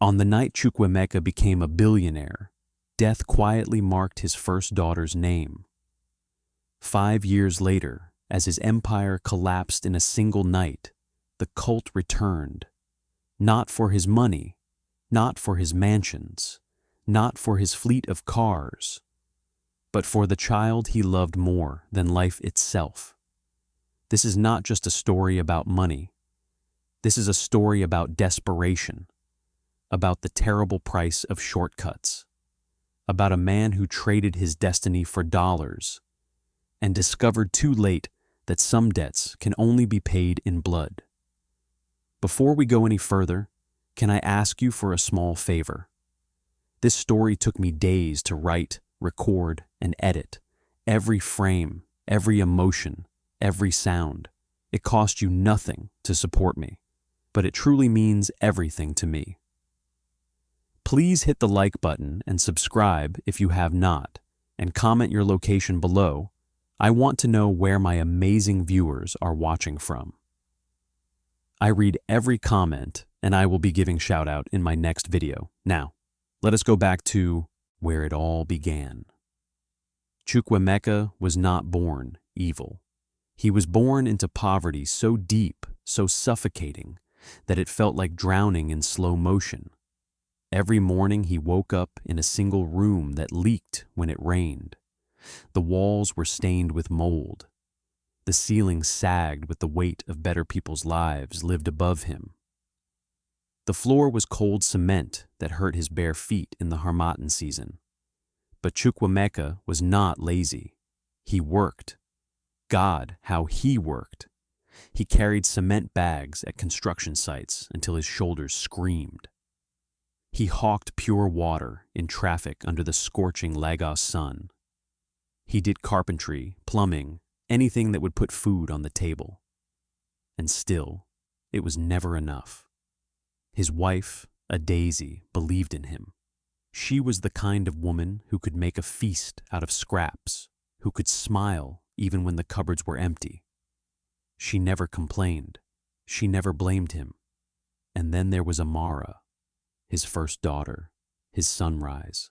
On the night Chukwemeka became a billionaire, death quietly marked his first daughter's name. 5 years later, as his empire collapsed in a single night, the cult returned. Not for his money, not for his mansions, not for his fleet of cars, but for the child he loved more than life itself. This is not just a story about money. This is a story about desperation, about the terrible price of shortcuts, about a man who traded his destiny for dollars and discovered too late that some debts can only be paid in blood. Before we go any further, can I ask you for a small favor? This story took me days to write, record, and edit. Every frame, every emotion, every sound. It cost you nothing to support me, but it truly means everything to me. Please hit the like button and subscribe if you have not, and comment your location below. I want to know where my amazing viewers are watching from. I read every comment, and I will be giving shout out in my next video. Now, let us go back to where it all began. Chukwemeka was not born evil. He was born into poverty so deep, so suffocating, that it felt like drowning in slow motion. Every morning he woke up in a single room that leaked when it rained. The walls were stained with mold. The ceiling sagged with the weight of better people's lives lived above him. The floor was cold cement that hurt his bare feet in the Harmattan season. But Chukwemeka was not lazy. He worked. God, how he worked. He carried cement bags at construction sites until his shoulders screamed. He hawked pure water in traffic under the scorching Lagos sun. He did carpentry, plumbing, anything that would put food on the table. And still, it was never enough. His wife, a daisy, believed in him. She was the kind of woman who could make a feast out of scraps, who could smile even when the cupboards were empty. She never complained. She never blamed him. And then there was Amara, his first daughter, his sunrise,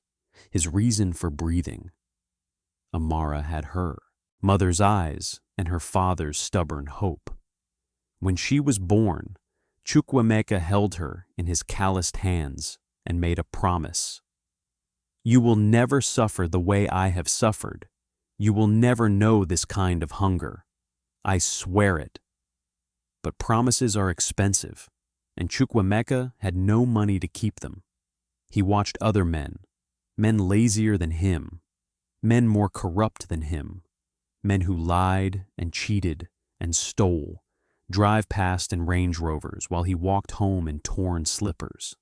his reason for breathing. Amara had her, mother's eyes, and her father's stubborn hope. When she was born, Chukwemeka held her in his calloused hands and made a promise. You will never suffer the way I have suffered. You will never know this kind of hunger. I swear it. But promises are expensive, and Chukwemeka had no money to keep them. He watched other men lazier than him, men more corrupt than him, men who lied and cheated and stole, drive past in Range Rovers while he walked home in torn slippers.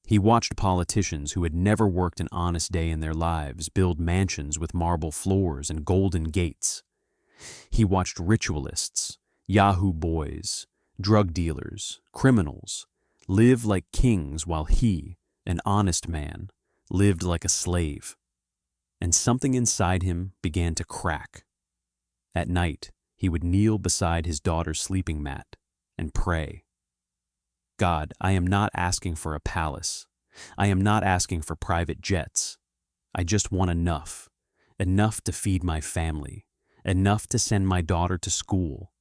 He watched politicians who had never worked an honest day in their lives build mansions with marble floors and golden gates. He watched ritualists, Yahoo boys, drug dealers, criminals, live like kings while he, an honest man, lived like a slave. And something inside him began to crack. At night, he would kneel beside his daughter's sleeping mat and pray. God, I am not asking for a palace. I am not asking for private jets. I just want enough to feed my family, enough to send my daughter to school,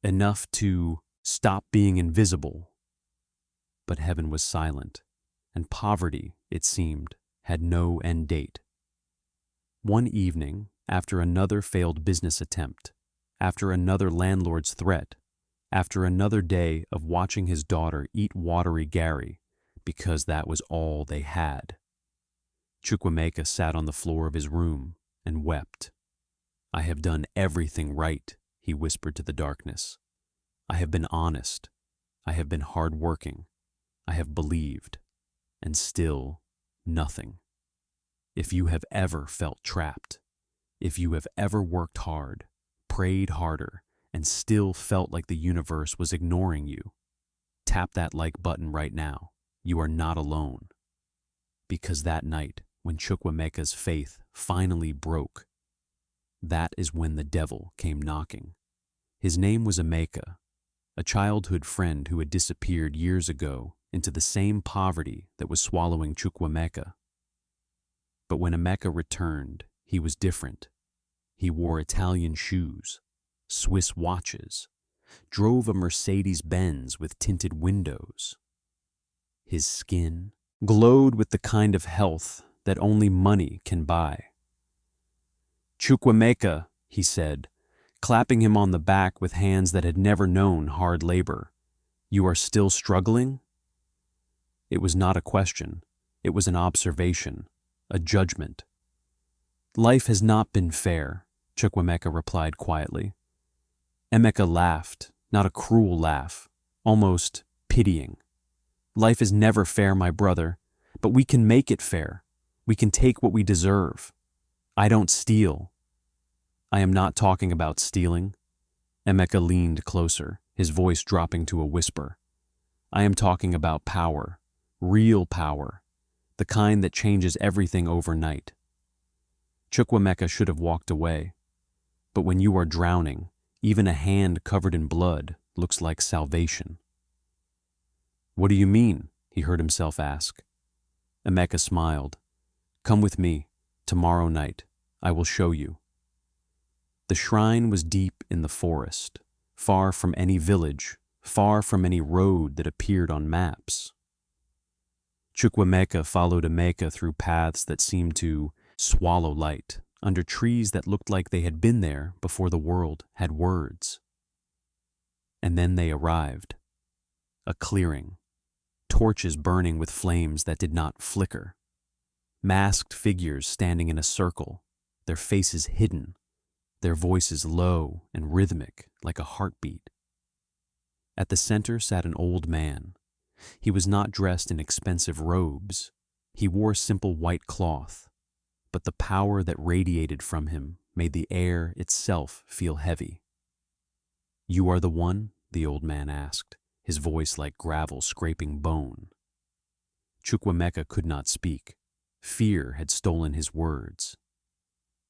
enough to stop being invisible. But heaven was silent, and poverty, it seemed, had no end date. One evening, after another failed business attempt, after another landlord's threat, after another day of watching his daughter eat watery Gary, because that was all they had, Chukwemeka sat on the floor of his room and wept. I have done everything right, he whispered to the darkness. I have been honest. I have been hard-working. I have believed. And still, nothing. If you have ever felt trapped, if you have ever worked hard, prayed harder, and still felt like the universe was ignoring you, tap that like button right now. You are not alone. Because that night, when Chukwemeka's faith finally broke, that is when the devil came knocking. His name was Emeka, a childhood friend who had disappeared years ago into the same poverty that was swallowing Chukwemeka. But when Emeka returned, he was different. He wore Italian shoes, Swiss watches, drove a Mercedes-Benz with tinted windows. His skin glowed with the kind of health that only money can buy. "Chukwemeka," he said, clapping him on the back with hands that had never known hard labor. "You are still struggling?" It was not a question. It was an observation, a judgment. "Life has not been fair," Chukwemeka replied quietly. Emeka laughed, not a cruel laugh, almost pitying. "Life is never fair, my brother, but we can make it fair. We can take what we deserve. I don't steal." "I am not talking about stealing." Emeka leaned closer, his voice dropping to a whisper. "I am talking about power, real power, the kind that changes everything overnight." Chukwemeka should have walked away. But when you are drowning, even a hand covered in blood looks like salvation. "What do you mean?" he heard himself ask. Emeka smiled. "Come with me, tomorrow night. I will show you." The shrine was deep in the forest, far from any village, far from any road that appeared on maps. Chukwemeka followed Emeka through paths that seemed to swallow light, under trees that looked like they had been there before the world had words. And then they arrived. A clearing, torches burning with flames that did not flicker, masked figures standing in a circle, their faces hidden, their voices low and rhythmic like a heartbeat. At the center sat an old man. He was not dressed in expensive robes. He wore simple white cloth, but the power that radiated from him made the air itself feel heavy. "You are the one?" the old man asked, his voice like gravel scraping bone. Chukwemeka could not speak. Fear had stolen his words.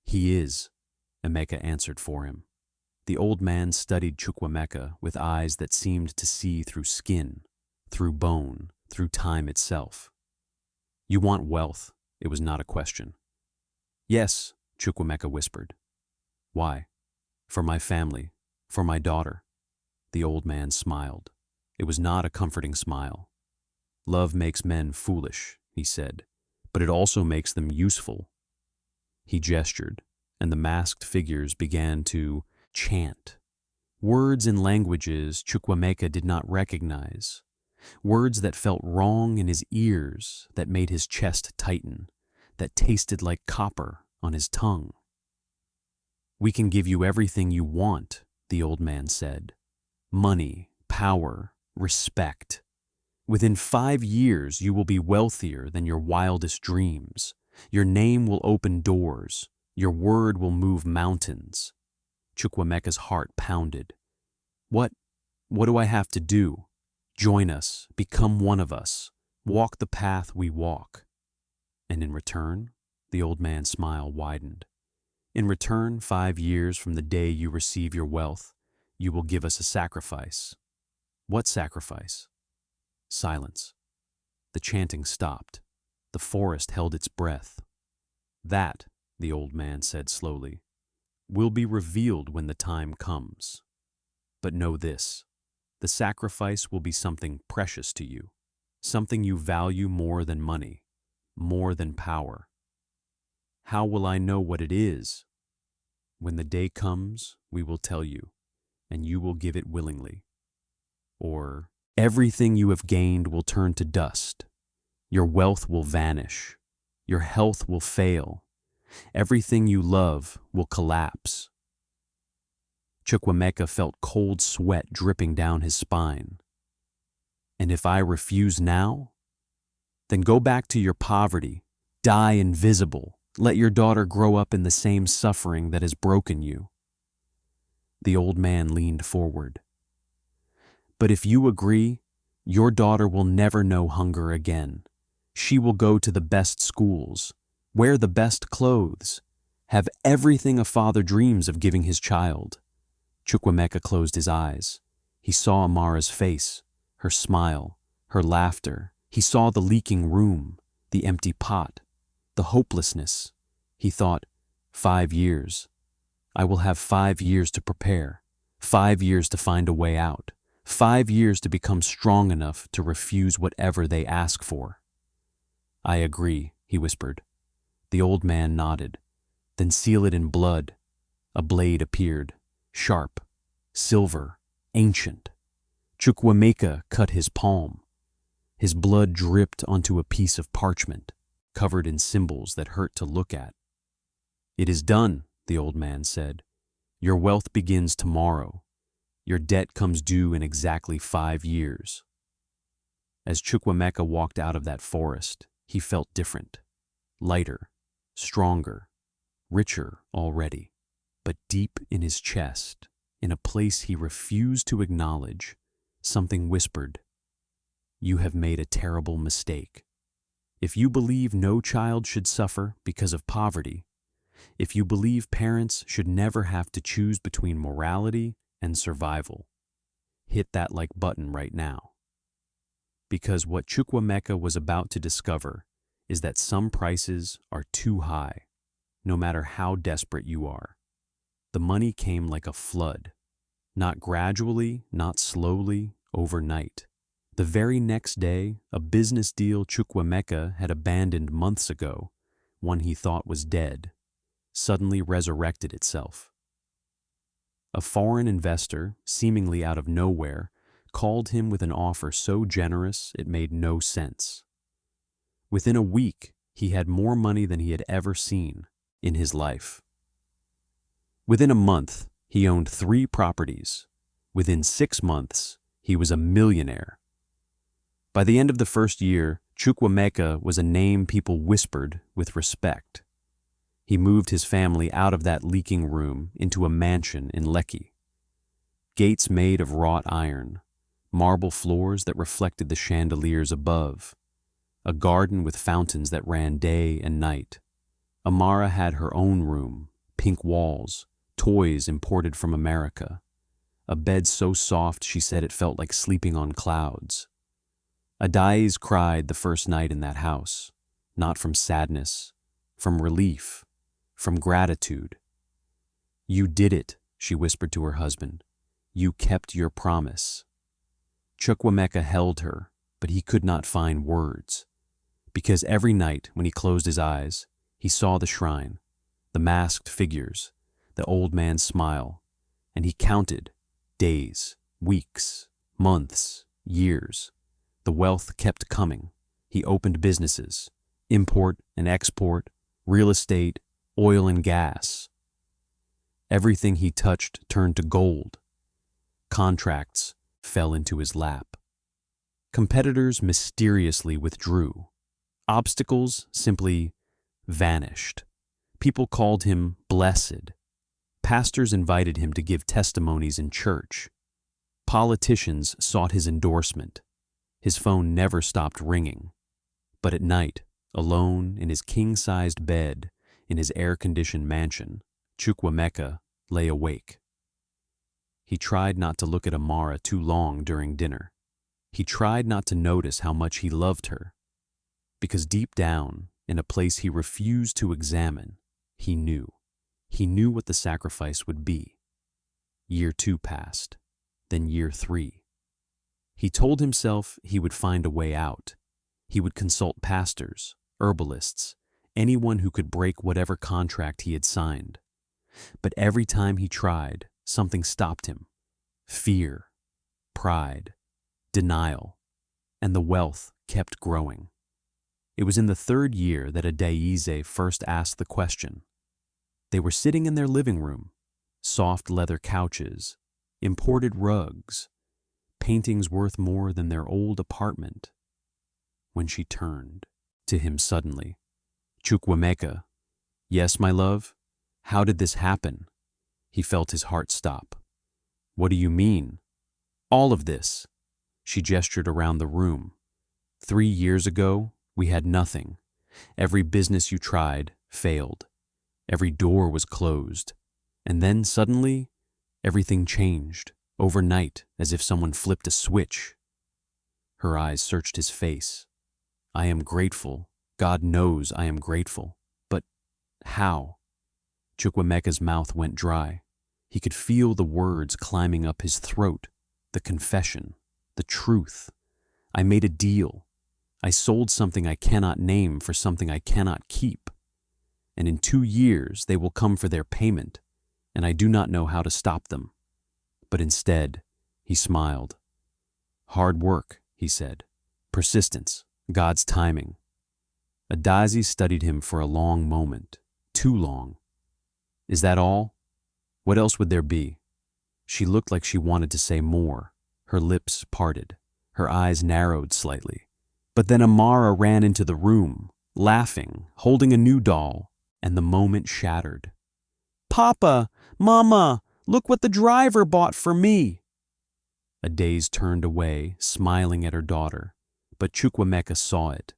"He is," Emeka answered for him. The old man studied Chukwemeka with eyes that seemed to see through skin, through bone, through time itself. "You want wealth," it was not a question. "Yes," Chukwemeka whispered. "Why?" "For my family, for my daughter." The old man smiled. It was not a comforting smile. "Love makes men foolish," he said, "but it also makes them useful." He gestured, and the masked figures began to chant. Words and languages Chukwemeka did not recognize. Words that felt wrong in his ears, that made his chest tighten, that tasted like copper on his tongue. "We can give you everything you want," the old man said. "Money, power, respect. Within 5 years you will be wealthier than your wildest dreams. Your name will open doors. Your word will move mountains." Chukwemeka's heart pounded. What do I have to do?" "Join us, become one of us, walk the path we walk." "And in return?" The old man's smile widened. "In return, 5 years from the day you receive your wealth, you will give us a sacrifice." "What sacrifice?" Silence. The chanting stopped. The forest held its breath. "That," the old man said slowly, "will be revealed when the time comes. But know this, the sacrifice will be something precious to you, something you value more than money, more than power." "How will I know what it is?" "When the day comes, we will tell you, and you will give it willingly." Or, "Everything you have gained will turn to dust. Your wealth will vanish. Your health will fail. Everything you love will collapse." Chukwemeka felt cold sweat dripping down his spine. "And if I refuse now? Then go back to your poverty, die invisible, let your daughter grow up in the same suffering that has broken you." The old man leaned forward. "But if you agree, your daughter will never know hunger again. She will go to the best schools, wear the best clothes, have everything a father dreams of giving his child." Chukwemeka closed his eyes. He saw Amara's face, her smile, her laughter. He saw the leaking room, the empty pot, the hopelessness. He thought, 5 years. I will have 5 years to prepare, 5 years to find a way out, 5 years to become strong enough to refuse whatever they ask for. I agree, he whispered. The old man nodded. Then seal it in blood. A blade appeared, sharp, silver, ancient. Chukwemeka cut his palm. His blood dripped onto a piece of parchment, covered in symbols that hurt to look at. It is done, the old man said. Your wealth begins tomorrow. Your debt comes due in exactly 5 years. As Chukwemeka walked out of that forest, he felt different, lighter, stronger, richer already. But deep in his chest, in a place he refused to acknowledge, something whispered, You have made a terrible mistake. If you believe no child should suffer because of poverty, if you believe parents should never have to choose between morality and survival, hit that like button right now. Because what Chukwemeka was about to discover is that some prices are too high, no matter how desperate you are. The money came like a flood, not gradually, not slowly, overnight. The very next day, a business deal Chukwemeka had abandoned months ago, one he thought was dead, suddenly resurrected itself. A foreign investor, seemingly out of nowhere, called him with an offer so generous it made no sense. Within a week, he had more money than he had ever seen in his life. Within a month, he owned 3 properties. Within 6 months, he was a millionaire. By the end of the first year, Chukwemeka was a name people whispered with respect. He moved his family out of that leaking room into a mansion in Lekki. Gates made of wrought iron, marble floors that reflected the chandeliers above, a garden with fountains that ran day and night. Amara had her own room, pink walls, toys imported from America, a bed so soft she said it felt like sleeping on clouds. Adais cried the first night in that house, not from sadness, from relief, from gratitude. You did it, she whispered to her husband. You kept your promise. Chukwemeka held her, but he could not find words, because every night when he closed his eyes, he saw the shrine, the masked figures, the old man's smile, and he counted days, weeks, months, years. The wealth kept coming. He opened businesses, import and export, real estate, oil and gas. Everything he touched turned to gold. Contracts fell into his lap. Competitors mysteriously withdrew. Obstacles simply vanished. People called him blessed. Pastors invited him to give testimonies in church. Politicians sought his endorsement. His phone never stopped ringing. But at night, alone in his king-sized bed in his air-conditioned mansion, Chukwemeka lay awake. He tried not to look at Amara too long during dinner. He tried not to notice how much he loved her. Because deep down, in a place he refused to examine, he knew. He knew what the sacrifice would be. Year 2 passed, then year 3. He told himself he would find a way out. He would consult pastors, herbalists, anyone who could break whatever contract he had signed. But every time he tried, something stopped him. Fear, pride, denial, and the wealth kept growing. It was in the 3rd year that Adaize first asked the question. They were sitting in their living room, soft leather couches, imported rugs, paintings worth more than their old apartment, when she turned to him suddenly. Chukwemeka, yes, my love? How did this happen? He felt his heart stop. What do you mean? All of this. She gestured around the room. 3 years ago, we had nothing. Every business you tried failed. Every door was closed. And then suddenly, everything changed, overnight, as if someone flipped a switch. Her eyes searched his face. I am grateful. God knows I am grateful. But how? Chukwemeka's mouth went dry. He could feel the words climbing up his throat. The confession. The truth. I made a deal. I sold something I cannot name for something I cannot keep. And in 2 years they will come for their payment, and I do not know how to stop them. But instead, he smiled. Hard work, he said. Persistence. God's timing. Adazi studied him for a long moment. Too long. Is that all? What else would there be? She looked like she wanted to say more. Her lips parted. Her eyes narrowed slightly. But then Amara ran into the room, laughing, holding a new doll, and the moment shattered. Papa! Mama! Look what the driver bought for me! Adaze turned away, smiling at her daughter, but Chukwemeka saw it.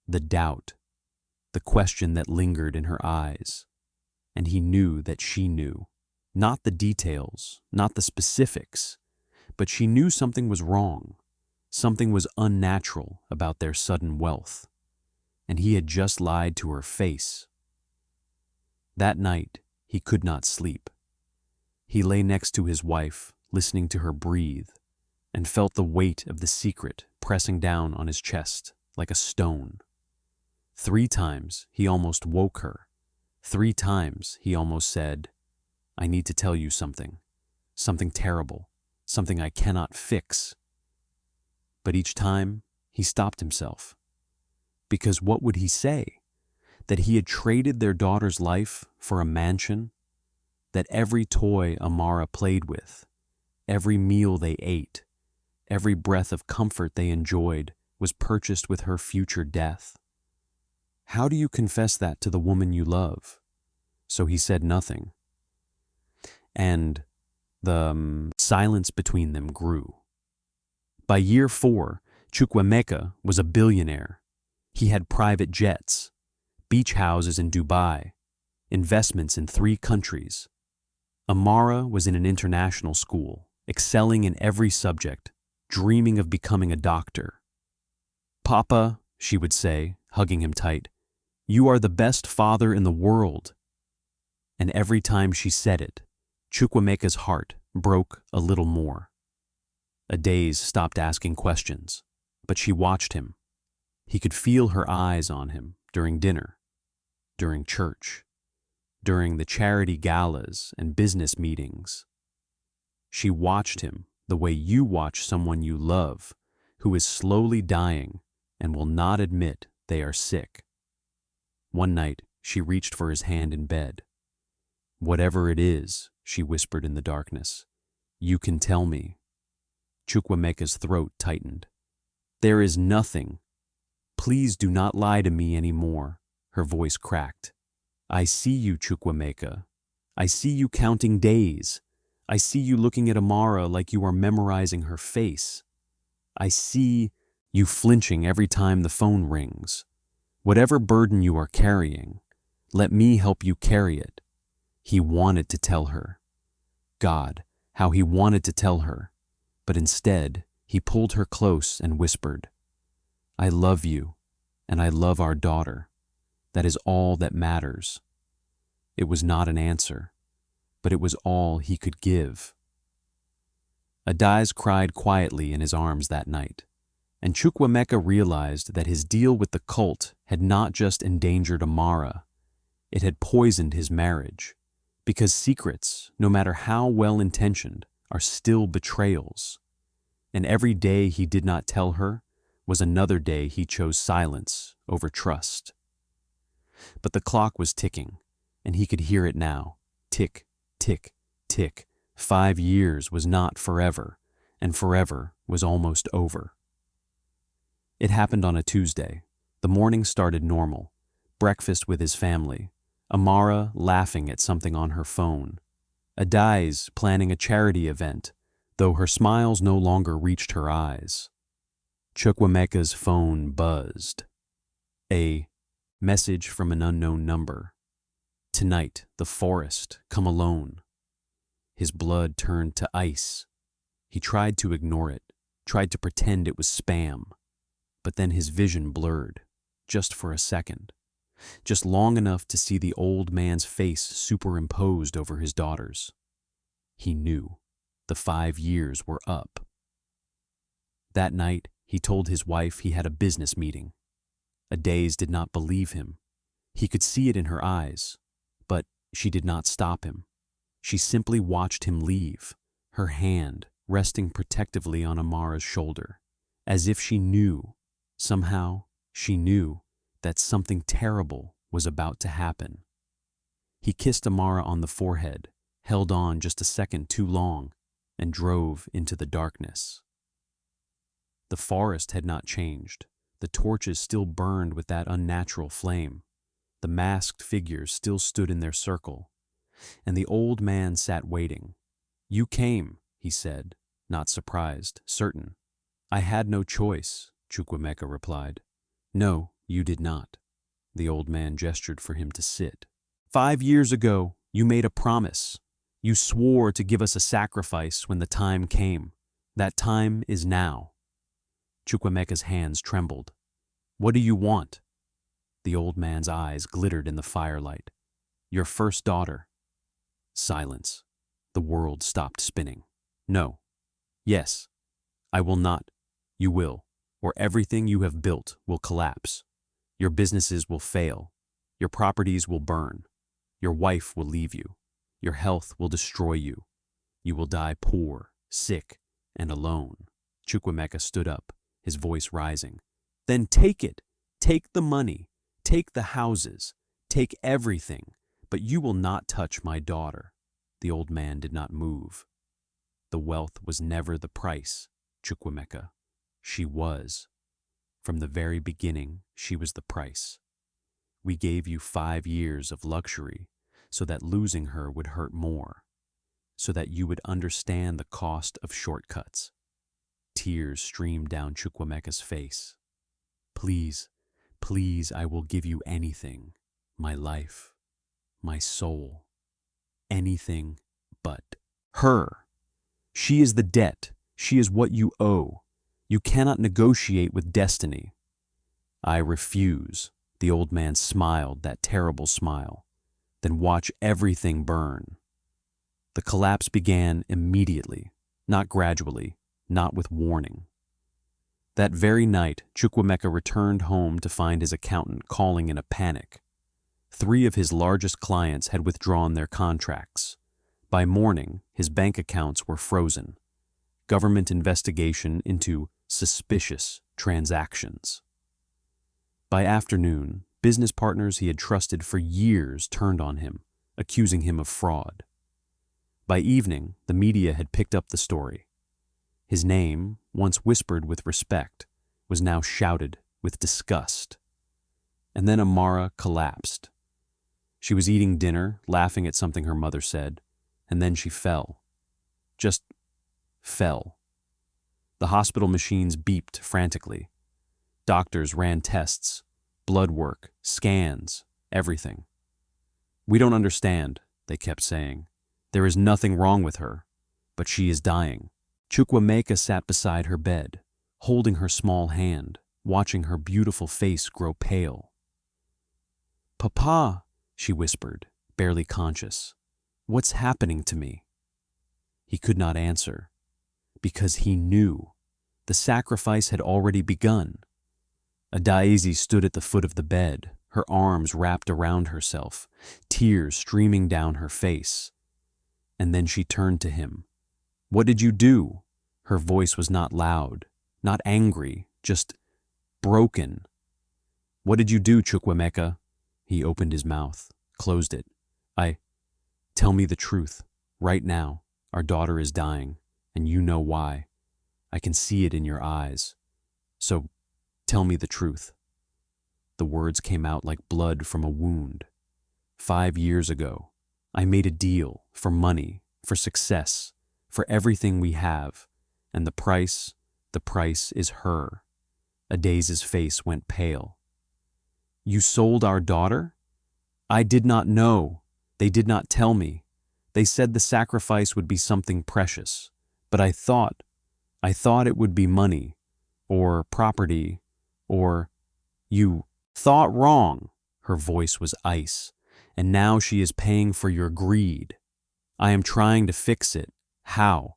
The doubt. The question that lingered in her eyes. And he knew that she knew. Not the details, not the specifics, but she knew something was wrong. Something was unnatural about their sudden wealth. And he had just lied to her face. That night, he could not sleep. He lay next to his wife, listening to her breathe, and felt the weight of the secret pressing down on his chest like a stone. 3 times he almost woke her. 3 times he almost said, I need to tell you something. Something terrible. Something I cannot fix. But each time he stopped himself. Because what would he say? That he had traded their daughter's life for a mansion? That every toy Amara played with, every meal they ate, every breath of comfort they enjoyed was purchased with her future death? How do you confess that to the woman you love? So he said nothing. And the silence between them grew. By year 4, Chukwemeka was a billionaire. He had private jets, beach houses in Dubai, investments in 3 countries. Amara was in an international school, excelling in every subject, dreaming of becoming a doctor. Papa, she would say, hugging him tight, you are the best father in the world. And every time she said it, Chukwemeka's heart broke a little more. Adaze stopped asking questions, but she watched him. He could feel her eyes on him during dinner, during church, during the charity galas and business meetings. She watched him the way you watch someone you love who is slowly dying and will not admit they are sick. One night, she reached for his hand in bed. Whatever it is, she whispered in the darkness, you can tell me. Chukwemeka's throat tightened. There is nothing. Please do not lie to me anymore, her voice cracked. I see you, Chukwemeka. I see you counting days. I see you looking at Amara like you are memorizing her face. I see you flinching every time the phone rings. Whatever burden you are carrying, let me help you carry it. He wanted to tell her. God, how he wanted to tell her. But instead, he pulled her close and whispered, I love you, and I love our daughter. That is all that matters. It was not an answer, but it was all he could give. Adaze cried quietly in his arms that night, and Chukwemeka realized that his deal with the cult had not just endangered Amara, it had poisoned his marriage, because secrets, no matter how well-intentioned, are still betrayals. And every day he did not tell her was another day he chose silence over trust. But the clock was ticking, and he could hear it now. Tick, tick, tick. 5 years was not forever, and forever was almost over. It happened on a Tuesday. The morning started normal. Breakfast with his family. Amara laughing at something on her phone. Adaze planning a charity event, though her smiles no longer reached her eyes. Chukwemeka's phone buzzed. A message from an unknown number. Tonight, the forest, come alone. His blood turned to ice. He tried to ignore it, tried to pretend it was spam. But then his vision blurred, just for a second, just long enough to see the old man's face superimposed over his daughter's. He knew. The 5 years were up. That night, he told his wife he had a business meeting. Adaze did not believe him. He could see it in her eyes, but she did not stop him. She simply watched him leave, her hand resting protectively on Amara's shoulder, as if she knew, somehow she knew, that something terrible was about to happen. He kissed Amara on the forehead, held on just a second too long, and drove into the darkness. The forest had not changed. The torches still burned with that unnatural flame. The masked figures still stood in their circle, and the old man sat waiting. "You came," he said, not surprised, certain. "I had no choice," Chukwemeka replied. "No, you did not." The old man gestured for him to sit. "5 years ago, you made a promise. You swore to give us a sacrifice when the time came. That time is now." Chukwemeka's hands trembled. "What do you want?" The old man's eyes glittered in the firelight. "Your first daughter." Silence. The world stopped spinning. "No." "Yes." "I will not." "You will, or everything you have built will collapse. Your businesses will fail. Your properties will burn. Your wife will leave you. Your health will destroy you. You will die poor, sick, and alone." Chukwemeka stood up, his voice rising. "Then take it. Take the money. Take the houses. Take everything. But you will not touch my daughter." The old man did not move. "The wealth was never the price, Chukwemeka. She was. From the very beginning, she was the price. We gave you 5 years of luxury so that losing her would hurt more, so that you would understand the cost of shortcuts." Tears streamed down Chukwemeka's face. "Please, please, I will give you anything. My life, my soul. Anything but her. She is the debt. She is what you owe. You cannot negotiate with destiny." "I refuse." The old man smiled, that terrible smile. "Then watch everything burn." The collapse began immediately, not gradually, not with warning. That very night, Chukwemeka returned home to find his accountant calling in a panic. 3 of his largest clients had withdrawn their contracts. By morning, his bank accounts were frozen. Government investigation into suspicious transactions. By afternoon, business partners he had trusted for years turned on him, accusing him of fraud. By evening, the media had picked up the story. His name, once whispered with respect, was now shouted with disgust. And then Amara collapsed. She was eating dinner, laughing at something her mother said, and then she fell. Just fell. The hospital machines beeped frantically. Doctors ran tests, blood work, scans, everything. "We don't understand," they kept saying. "There is nothing wrong with her, but she is dying." Chukwemeka sat beside her bed, holding her small hand, watching her beautiful face grow pale. "Papa," she whispered, barely conscious, "what's happening to me?" He could not answer, because he knew. The sacrifice had already begun. Adaeze stood at the foot of the bed, her arms wrapped around herself, tears streaming down her face. And then she turned to him. "What did you do?" Her voice was not loud, not angry, just broken. "What did you do, Chukwemeka?" He opened his mouth, closed it. Tell me the truth. Right now, our daughter is dying, and you know why. I can see it in your eyes. So, tell me the truth." The words came out like blood from a wound. 5 years ago, I made a deal for money, for success, for everything we have, and the price is her. Adaze's face went pale. "You sold our daughter?" "I did not know. They did not tell me. They said the sacrifice would be something precious. But I thought I thought it would be money, or property, or— You thought wrong. Her voice was ice, and now she is paying for your greed. I am trying to fix it. How?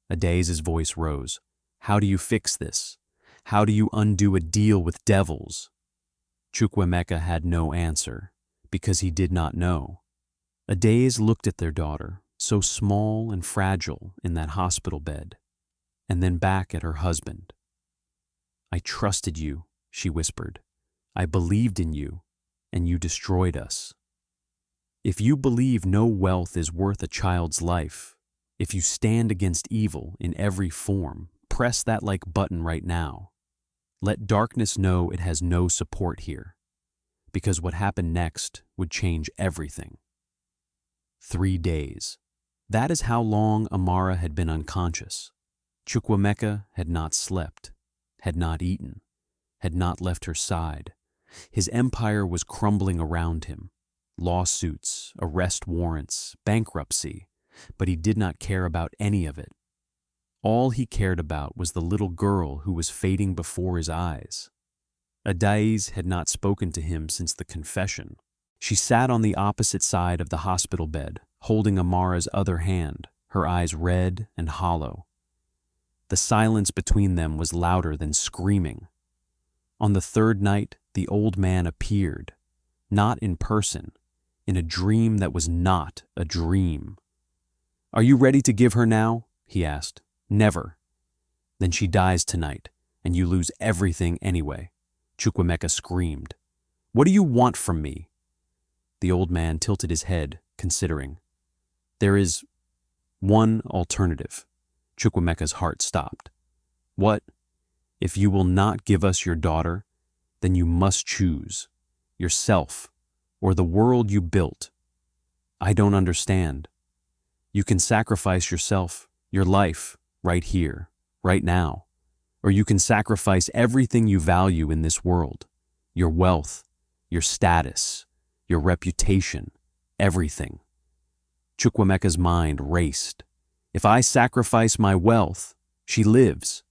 Adaze's voice rose. How do you fix this? How do you undo a deal with devils? Chukwemeka had no answer, because he did not know. Adaze looked at their daughter, so small and fragile in that hospital bed, and then back at her husband. I trusted you, she whispered. I believed in you, and you destroyed us. If you believe no wealth is worth a child's life, if you stand against evil in every form, press that like button right now. Let darkness know it has no support here, because what happened next would change everything. 3 days. That is how long Amara had been unconscious. Chukwemeka had not slept, had not eaten, had not left her side. His empire was crumbling around him. Lawsuits, arrest warrants, bankruptcy, but he did not care about any of it. All he cared about was the little girl who was fading before his eyes. Adaze had not spoken to him since the confession. She sat on the opposite side of the hospital bed, holding Amara's other hand, her eyes red and hollow. The silence between them was louder than screaming. On the third night, the old man appeared, not in person, in a dream that was not a dream. Are you ready to give her now? He asked. Never. Then she dies tonight, and you lose everything anyway. Chukwemeka screamed. What do you want from me? The old man tilted his head, considering. There is one alternative. Chukwemeka's heart stopped. What? If you will not give us your daughter, then you must choose yourself or the world you built. I don't understand. You can sacrifice yourself, your life, right here, right now, or you can sacrifice everything you value in this world, your wealth, your status, your reputation, everything. Chukwemeka's mind raced. If I sacrifice my wealth, she lives.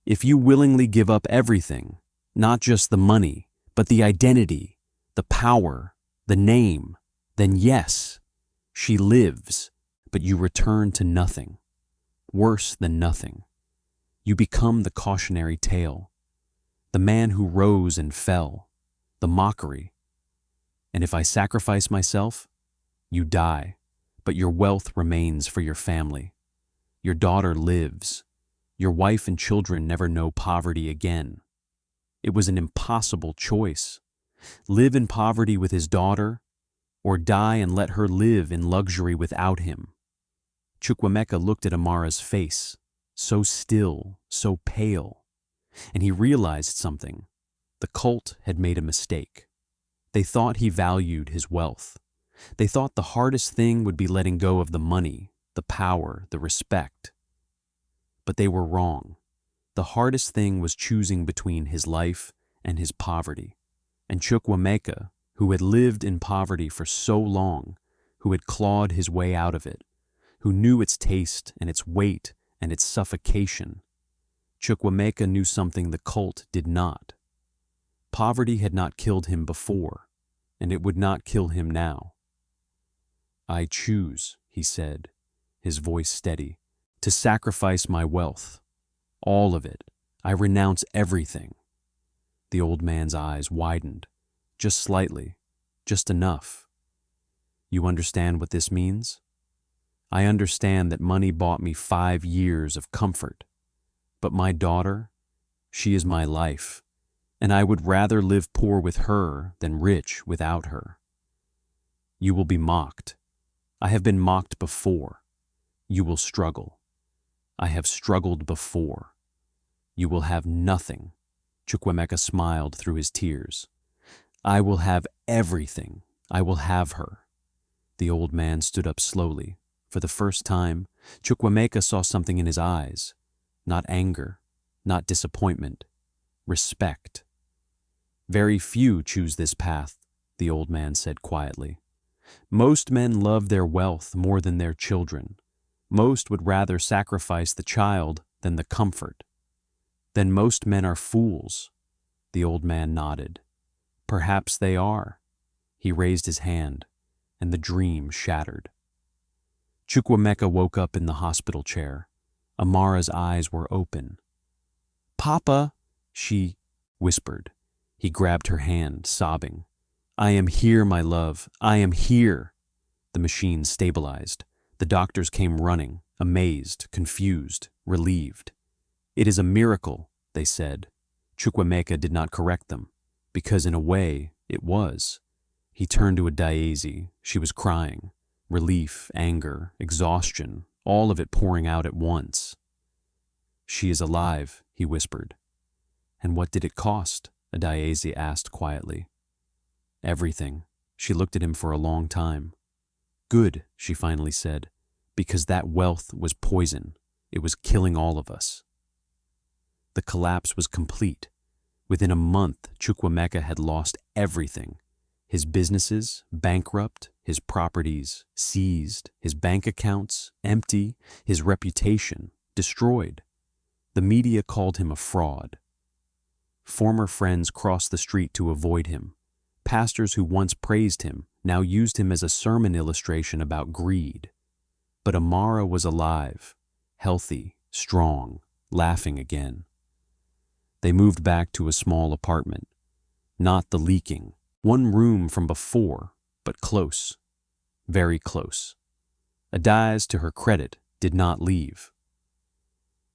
If you willingly give up everything, not just the money, but the identity, the power, the name, then yes, she lives, but you return to nothing. Worse than nothing. You become the cautionary tale, the man who rose and fell, the mockery. And if I sacrifice myself, you die, but your wealth remains for your family. Your daughter lives. Your wife and children never know poverty again. It was an impossible choice. Live in poverty with his daughter, or die and let her live in luxury without him. Chukwemeka looked at Amara's face, so still, so pale, and he realized something. The cult had made a mistake. They thought he valued his wealth. They thought the hardest thing would be letting go of the money, the power, the respect. But they were wrong. The hardest thing was choosing between his life and his poverty. And Chukwemeka, who had lived in poverty for so long, who had clawed his way out of it, who knew its taste and its weight and its suffocation, Chukwemeka knew something the cult did not. Poverty had not killed him before, and it would not kill him now. I choose, he said, his voice steady, to sacrifice my wealth. All of it. I renounce everything. The old man's eyes widened, just slightly, just enough. You understand what this means? I understand that money bought me 5 years of comfort, but my daughter, she is my life, and I would rather live poor with her than rich without her. You will be mocked. I have been mocked before. You will struggle. I have struggled before. You will have nothing. Chukwemeka smiled through his tears. I will have everything. I will have her. The old man stood up slowly. For the first time, Chukwemeka saw something in his eyes. Not anger, not disappointment, respect. Very few choose this path, the old man said quietly. Most men love their wealth more than their children. Most would rather sacrifice the child Then the comfort. Then most men are fools. The old man nodded. Perhaps they are. He raised his hand, and the dream shattered. Chukwemeka woke up in the hospital chair. Amara's eyes were open. "Papa," she whispered. He grabbed her hand, sobbing. "I am here, my love. I am here." The machine stabilized. The doctors came running, amazed, confused, relieved. "It is a miracle," they said. Chukwemeka did not correct them, because in a way, it was. He turned to Adaeze. She was crying. Relief, anger, exhaustion, all of it pouring out at once. "She is alive," he whispered. "And what did it cost?" Adaeze asked quietly. "Everything." She looked at him for a long time. "Good," she finally said, "because that wealth was poison. It was killing all of us." The collapse was complete. Within a month, Chukwemeka had lost everything. His businesses bankrupt, his properties seized, his bank accounts empty, his reputation destroyed. The media called him a fraud. Former friends crossed the street to avoid him. Pastors who once praised him now used him as a sermon illustration about greed. But Amara was alive, healthy, strong, laughing again. They moved back to a small apartment. Not the leaking, one room from before, but close, very close. Adaeze, to her credit, did not leave.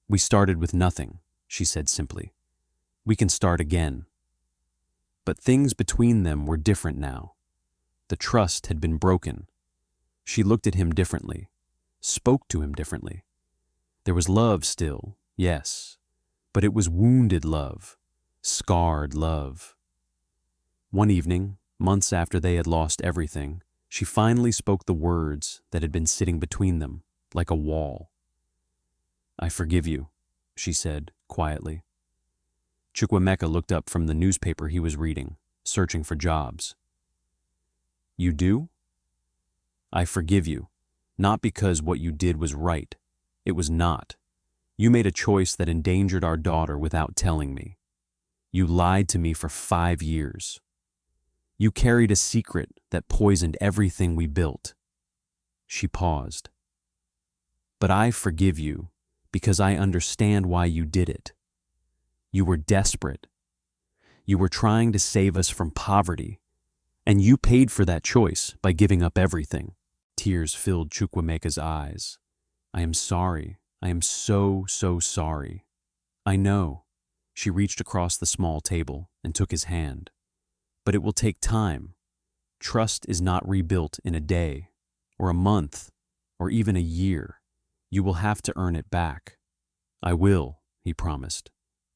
"We started with nothing," she said simply. "We can start again." But things between them were different now. The trust had been broken. She looked at him differently, spoke to him differently. There was love still, yes, but it was wounded love, scarred love. One evening, months after they had lost everything, she finally spoke the words that had been sitting between them, like a wall. "I forgive you," she said quietly. Chukwemeka looked up from the newspaper he was reading, searching for jobs. "You do?" "I forgive you, not because what you did was right. It was not. You made a choice that endangered our daughter without telling me. You lied to me for 5 years. You carried a secret that poisoned everything we built." She paused. "But I forgive you because I understand why you did it. You were desperate. You were trying to save us from poverty, and you paid for that choice by giving up everything." Tears filled Chukwemeka's eyes. "I am sorry. I am so, so sorry." "I know." She reached across the small table and took his hand. "But it will take time. Trust is not rebuilt in a day, or a month, or even a year. You will have to earn it back." "I will," he promised.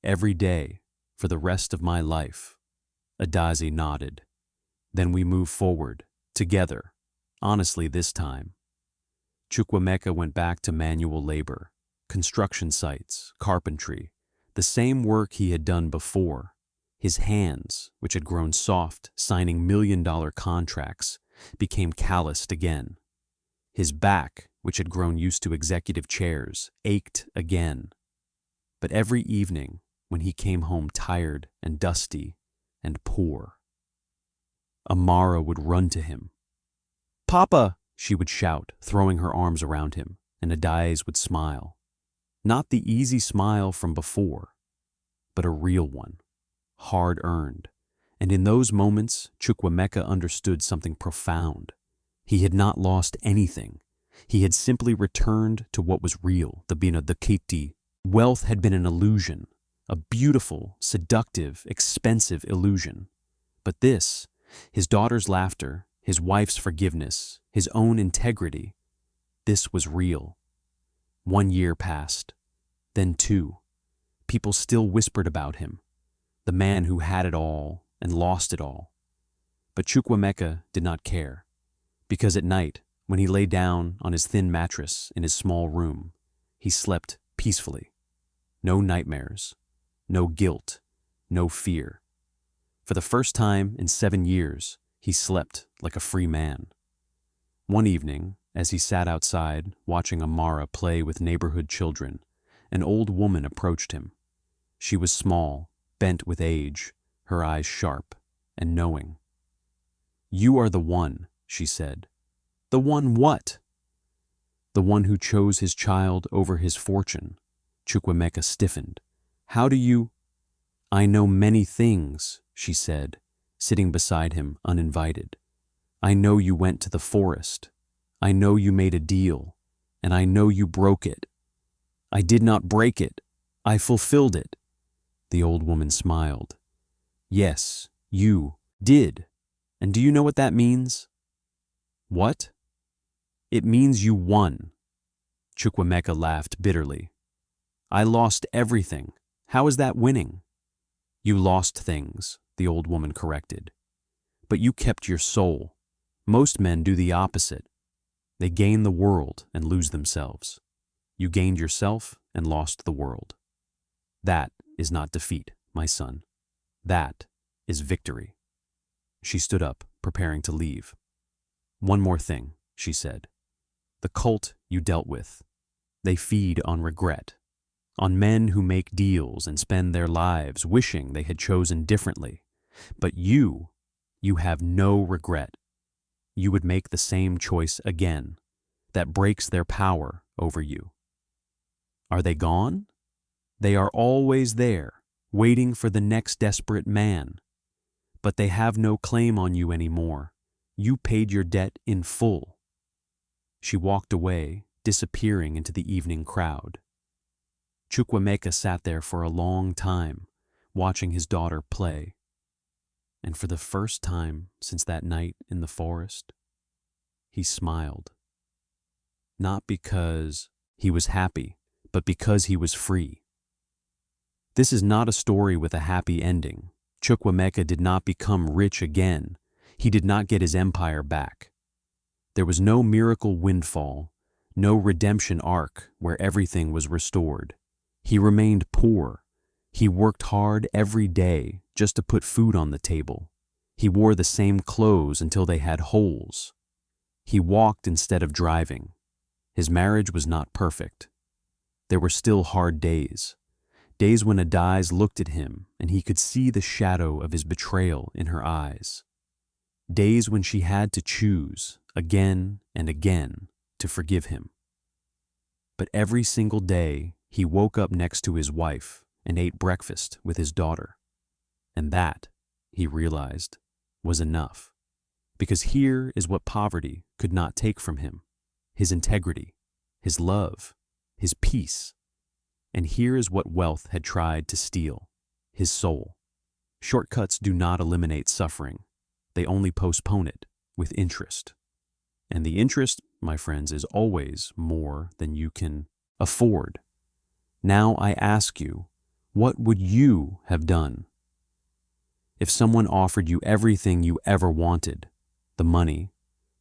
"Every day, for the rest of my life." Adaeze nodded. "Then we move forward, together, honestly this time." Chukwemeka went back to manual labor, construction sites, carpentry, the same work he had done before. His hands, which had grown soft, signing million-dollar contracts, became calloused again. His back, which had grown used to executive chairs, ached again. But every evening, when he came home tired and dusty and poor, Amara would run to him. "Papa!" she would shout, throwing her arms around him, and Adaeze would smile. Not the easy smile from before, but a real one, hard-earned. And in those moments, Chukwemeka understood something profound. He had not lost anything. He had simply returned to what was real, the Bina the Kiti. Wealth had been an illusion, a beautiful, seductive, expensive illusion. But this, his daughter's laughter, his wife's forgiveness, his own integrity, this was real. 1 year passed, then 2. People still whispered about him, the man who had it all and lost it all. But Chukwemeka did not care, because at night, when he lay down on his thin mattress in his small room, he slept peacefully. No nightmares, no guilt, no fear. For the first time in 7 years, he slept like a free man. One evening, as he sat outside watching Amara play with neighborhood children, an old woman approached him. She was small, bent with age, her eyes sharp and knowing. "You are the one," she said. "The one what?" "The one who chose his child over his fortune." Chukwemeka stiffened. "How do you—" "I know many things," she said, sitting beside him uninvited. "I know you went to the forest. I know you made a deal, and I know you broke it." "I did not break it. I fulfilled it." The old woman smiled. "Yes, you did. And do you know what that means?" "What?" "It means you won." Chukwemeka laughed bitterly. "I lost everything. How is that winning?" "You lost things," the old woman corrected. "But you kept your soul. Most men do the opposite. They gain the world and lose themselves. You gained yourself and lost the world. That is not defeat, my son. That is victory." She stood up, preparing to leave. "One more thing," she said. "The cult you dealt with, they feed on regret, on men who make deals and spend their lives wishing they had chosen differently. But you have no regret. You would make the same choice again. That breaks their power over you. Are they gone? They are always there, waiting for the next desperate man. But they have no claim on you anymore. You paid your debt in full." She walked away, disappearing into the evening crowd. Chukwemeka sat there for a long time, watching his daughter play. And for the first time since that night in the forest, he smiled. Not because he was happy, but because he was free. This is not a story with a happy ending. Chukwemeka did not become rich again. He did not get his empire back. There was no miracle windfall, no redemption arc where everything was restored. He remained poor. He worked hard every day just to put food on the table. He wore the same clothes until they had holes. He walked instead of driving. His marriage was not perfect. There were still hard days. Days when Adai's looked at him and he could see the shadow of his betrayal in her eyes. Days when she had to choose again and again to forgive him. But every single day he woke up next to his wife and ate breakfast with his daughter. And that, he realized, was enough. Because here is what poverty could not take from him: his integrity, his love, his peace. And here is what wealth had tried to steal: his soul. Shortcuts do not eliminate suffering. They only postpone it with interest. And the interest, my friends, is always more than you can afford. Now I ask you, what would you have done? If someone offered you everything you ever wanted, the money,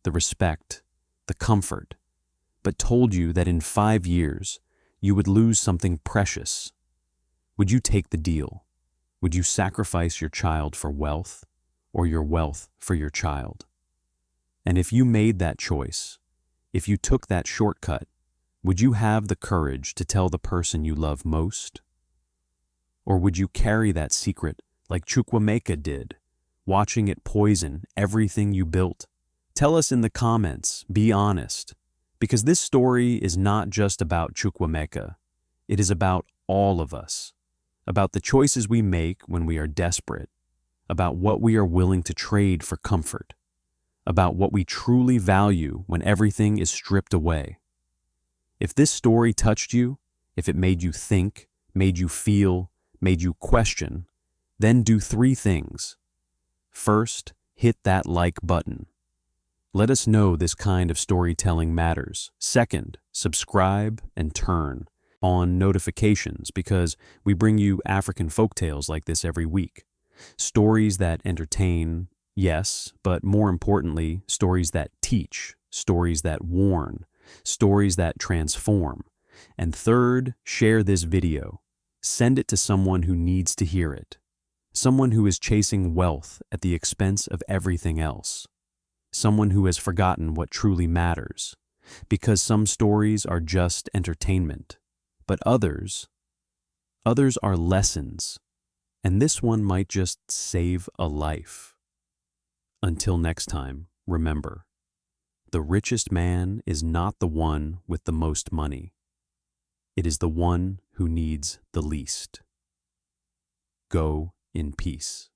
the respect, the comfort, but told you that in 5 years you would lose something precious, would you take the deal? Would you sacrifice your child for wealth, or your wealth for your child? And if you made that choice, if you took that shortcut, would you have the courage to tell the person you love most? Or would you carry that secret like Chukwemeka did, watching it poison everything you built? Tell us in the comments, be honest, because this story is not just about Chukwemeka. It is about all of us, about the choices we make when we are desperate, about what we are willing to trade for comfort, about what we truly value when everything is stripped away. If this story touched you, if it made you think, made you feel, made you question, then do 3 things. First, hit that like button. Let us know this kind of storytelling matters. Second, subscribe and turn on notifications, because we bring you African folktales like this every week. Stories that entertain, yes, but more importantly, stories that teach, stories that warn, stories that transform. And third, share this video. Send it to someone who needs to hear it. Someone who is chasing wealth at the expense of everything else. Someone who has forgotten what truly matters. Because some stories are just entertainment, But others are lessons, and this one might just save a life. Until next time, remember, the richest man is not the one with the most money. It is the one who needs the least. Go in peace.